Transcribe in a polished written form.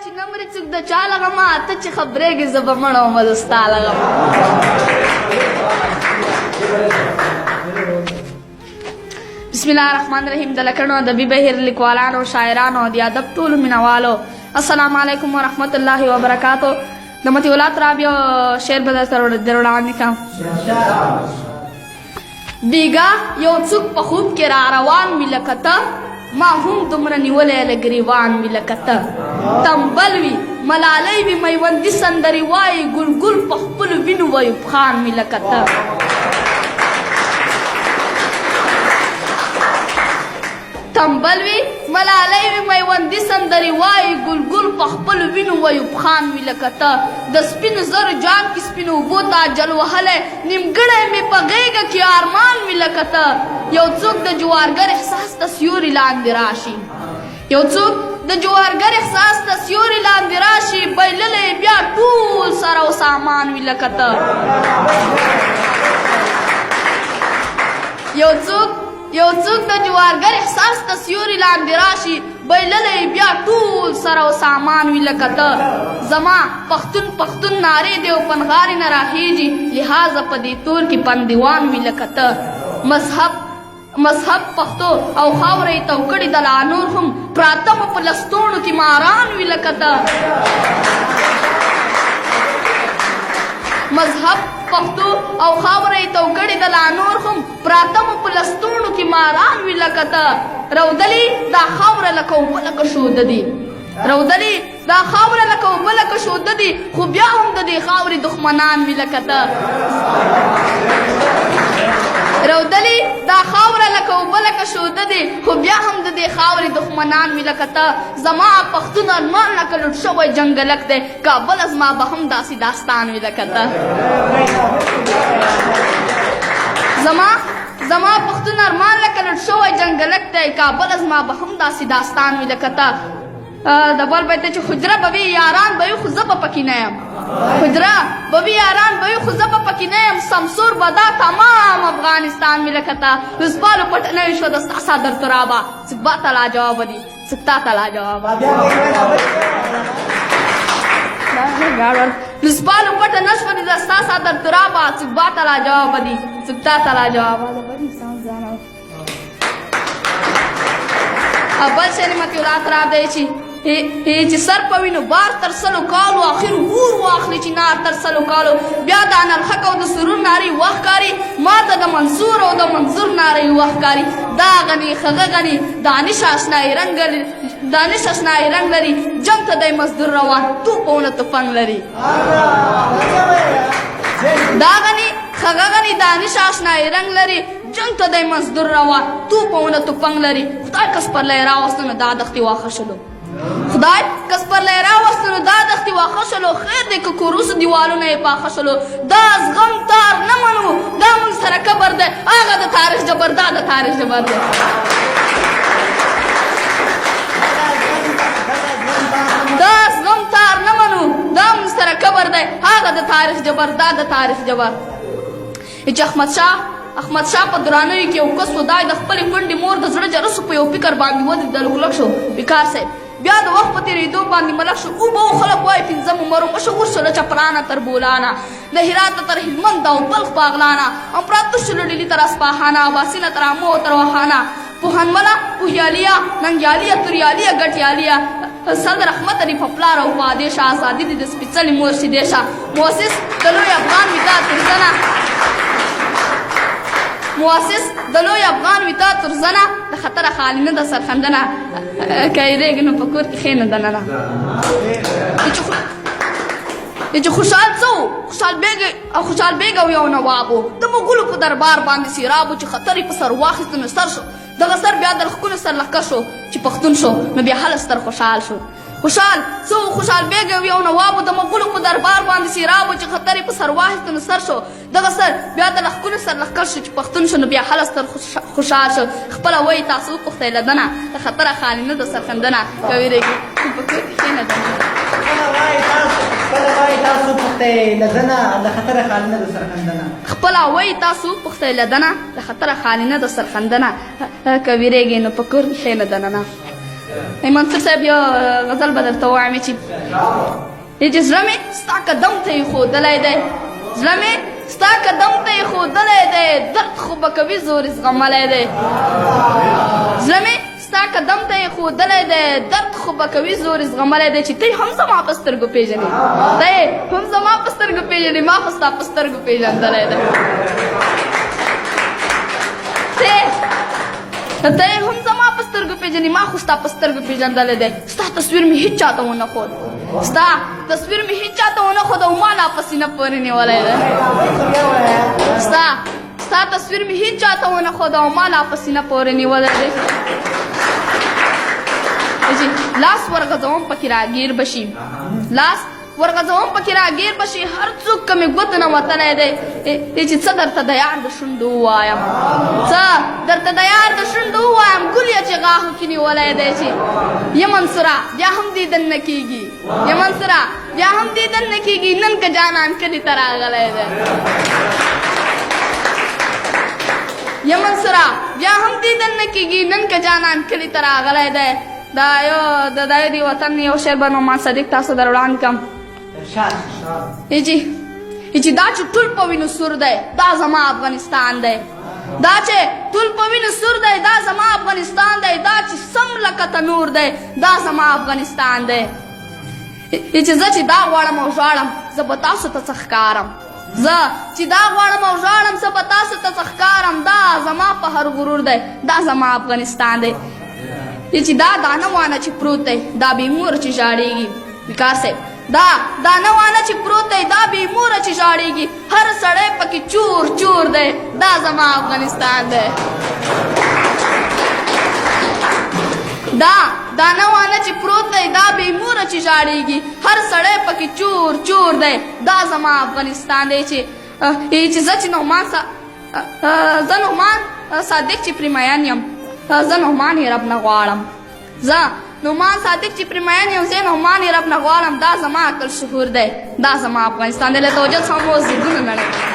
چې نه مري څوک د چا له غمه ته چې خبرېږې زه به مړه ومه د ستا له غمه. بسم الله الرحمن الرحیم. د لکڼو ادبي بهیر لیکوالانو شاعرانو د ادب ټولو مینوالو السلام علیکم ورحمت الله وبرکاتو. د مطیع الله تراب یو شعر به درته در وړاندې کړم. بیګا یو څوک په خوب کې را روان وي لکه ته، ما هم دومره نیولی له ګریوان وي لکه ته. تنبل وي ملالۍ وي میوندي سندرې وایي، ګلګل په خپلو وینو ویوب خان وي لکه ته. تنبل وي ملالۍ وي میوندي سندرې وایي، ګلګل په خپلو وینو ویوب خان وي لکه ته. د سپینو زرو جام کې سپینو اوبو ته جل وهلی، نیمګړی مې په غېږه کې ارمان وي لکه ته. یو څوک د جوارګر احساس ته سیوري لاندې راشي، یو څوک د جوارګر احساس ته سیوري لاندې راشي، بایللی بیا ټول سره او سامان وي لکه ته. یو څوک د جوارګر احساس ته سیوري لاندې راشي، بایللی بیا ټول سره او سامان وي لکه ته. زما پښتون پښتون نارې دی او پنغارې نه راخیږي، لحاظه په دې تور کې پندیوان وي لکه ته. مذهب پښتو او خاوره یې توکړې د لا نور هم، پراته مو په لستوڼو کې ماران وي لکه ته. مذهب پښتو او خاوره یې توکړې د لا نور هم، پراته مو په لستوڼو کې ماران وي لکه ته. رودلې دا خاوره لکه اوبه لکه شوده دي، رودلې دا خاوره لکه اوبه لکه شوده دي، خو بیا هم د دې خاورې دښمنان وي لکه ته. رودلې دا خاوره لکه اوبه لکه شوده دي، خو بیا هم د دې خاورې دښمنان وي لکه ته. زما پښتون ارمان لکه لوټ شوی جنګلک دی، کابل زما به هم داسې داستان وي لکه ته. زما پښتون ارمان لکه لوټ شوی جنګلک دی، کابل زما به هم داسې داستان وي لکه ته. د بل بیت چې حجره به وي یاران به وي خو زه به پکې نه یم، حجره به وي یاران به وي خو زه به پکې نه یم، سمسور به دا تمام افغانستان وي لکه ته. لوسپالو پټه نه وي شوه د ستا صدر ترابه، څوک به ته لا جوابه دي څوک تا ته لا جوابه. لوسپالو پټه نه شوه د ستا صدر ترابه، څوک به ته لا جوابه دي څوک تا ته لا جوابه. بل شعر مطیع الله تراب دی چې سر په وینو بار تر سلو کالو، آخر اور واخلي چې نار تر سلو کالو، بیا د انالحق او د سرور نارې وخت کاري، ما ته د منصور او د منظور نارې وخت کاري. دا غني خغه غني دانش اشنایي رنګ لري، جنګ ته دی مزدور روان، توپونه تفنګ لري. دا غني خغه غني دانش اشنایي رنګ لري، جنګ ته دی مزدور روان، توپونه تفنګ لري. خدای کس پر لی راوستو نو دا دښتې واښه شلو، خدای کس پر لی راوستو نو دا دښتې واښه شلو، خیر دی که کوروسو دیوالونه یې پاخه شلو. دا زغم تار نه منو، دا موږ سره کبر دی، هغه د تاریخ جبر، دا د تاریخ جبر دی. دا زغم تار نه منو، دا موږ سره کبر دی، هغه د تاریخ جبر، دا د تاریخ جبر. چې احمد شاه په درانیو کې یو کس و، دا د خپلې کونډې مور د زړه جرسو په یو فکر باندې ودرېدل، کلک شو بیکار صاحب. بیا د وخت په تېرېدو باندې ملک شو، اوبه و خلک وایي پنځم عمر مشهور شو له چپرانه تر بولانه، له هراته تر هلمند او بلخ باغلانه، امپراتور شو له ډیلي تر اصفهانه، عباسینه تر امو تر وهانه، پوهنمله پوهیاليه ننګیاليه توریاليه ګټیاليه، صدر احمد علي په پلار او په آدېشه، ازادي دې د سپېڅلې مور شیدېشه، مؤسس د لوی افغان وطن ترزنه، مؤسس د لوی افغان وطن ترزنه، د خطره خالي نه د سرخندنه، که یېرېږي نو په کور کې کښېنه دننه. چې خوشحال څه و، خوشحال بیګ او یو نواب و، د مغولو په دربار باندې سیراب و، چې خطر یې په سر واخیستو نو سر شو، دغه سر بیا د لښکرو سر لښکر شو، چې پښتون شو نو بیا هله ستر خوشحال شو. خوشحال څه و، خوشحال بیګ او یو نواب و، د مغولو په دربار باندې سیراب و، چې خطر یې په سر واخیستو نو سر شو، دغه سر بیا د لښکرو سر لښکر شو، چې پښتون شو نو بیا هله ستر خوشحال شو. خپله وایي تاسو وپوښتئ له دنه، د خطره خالي نه د سرخندنه، که وېرېږي په کور کې کښېنه دننه. خپله وایي تاسو وپوښتئ له دنه، د خطره خالي نه د سرخندنه، خپله وایي تاسو وپوښتئ له دنه، د خطره خالي نه د سرخندنه، که وېرېږي نو په کور کې کښېنه دننه. منصور صاحب یو غزل به درته ووایم چې زړه مې ستا قدم ته ایښودلی دی زړه مې ستا قدم ته ایښودلی دی درد خو به کوي زور یې زغملی دی زړه مې ستا قدم ته ایښودلی دی درد خو به کوي زور یې زغملی دی چې ته هم زما په سترګو پېژنې ته هم زما په سترګو پېژنې ما خو ستا په سترګو پېژندلی دی ته هم زما په سترګو پېژنې ما خو ستا په سترګو پېژندلی دی ستا تصویر مې هېڅ چاته ونه ښود ستا تصویر مې هېڅ چاته ونه ښود او ما لا په سینه پورې نیولی دی ستا تصویر مې هېڅ چاته ونه ښود او ما لا په سینه پورې نیولی دی لاس ورغځوم پکې راګیر بشي لاس ورغځوم پکې راګیر بشي هر څوک که مې ګوت نه وتلی دی چې څه درته د یار د شونډو ووایم څه درته د یار د شونډو ووایم ګل یې چې غاښو کې نیولی دی چې یا منصوره بیا هم دیدن نه کېږي یا منصوره بیا هم دیدن نه کېږي نن که جانان کلي ته راغلی دی یا منصوره بیا هم دیدن نه کېږي نن که جانان کلي ته راغلی دی دا یو د دې وطن یو شعر به نعمان صدیق تاسو در وړاندې کړم چې دا چې ټول په وینو سور دی دا زما افغانستان دی دا چې ټول په وینو سور دی دا زما افغانستان دی دا چې سم لکه تنور دی دا زما افغانستان دی چې زه چې دا غواړم او ژاړم زه به تاسو ته څه ښکارم زه چې دا غواړم او ژاړم زه به تاسو ته څه ښکارم دا زما په هر غرور دی دا زما افغانستان دی چې دا دانه وانه چې پروت دی دا بې موره چې ژاړېږي وقار صاحب دا دانه وانه چې پروت دی دا بې موره چې ژاړېږي هر سړی پکې چور چور دی دا زما افغانستان دی دا دانه وانه چې پروت دی دا بې موره چې ژاړېږي هر سړی پکې چور چور دی دا زما افغانستان دی چې زه چې نعمان صادق چې پرې مین یم زه نعمان یې رب نه غواړم زه نعمان صادق چې پرې مین یم زه نعمان یې رب نه غواړم دا زما عقل شهور دی دا زما افغانستان دی له توجه څخه مو زیږون نړۍ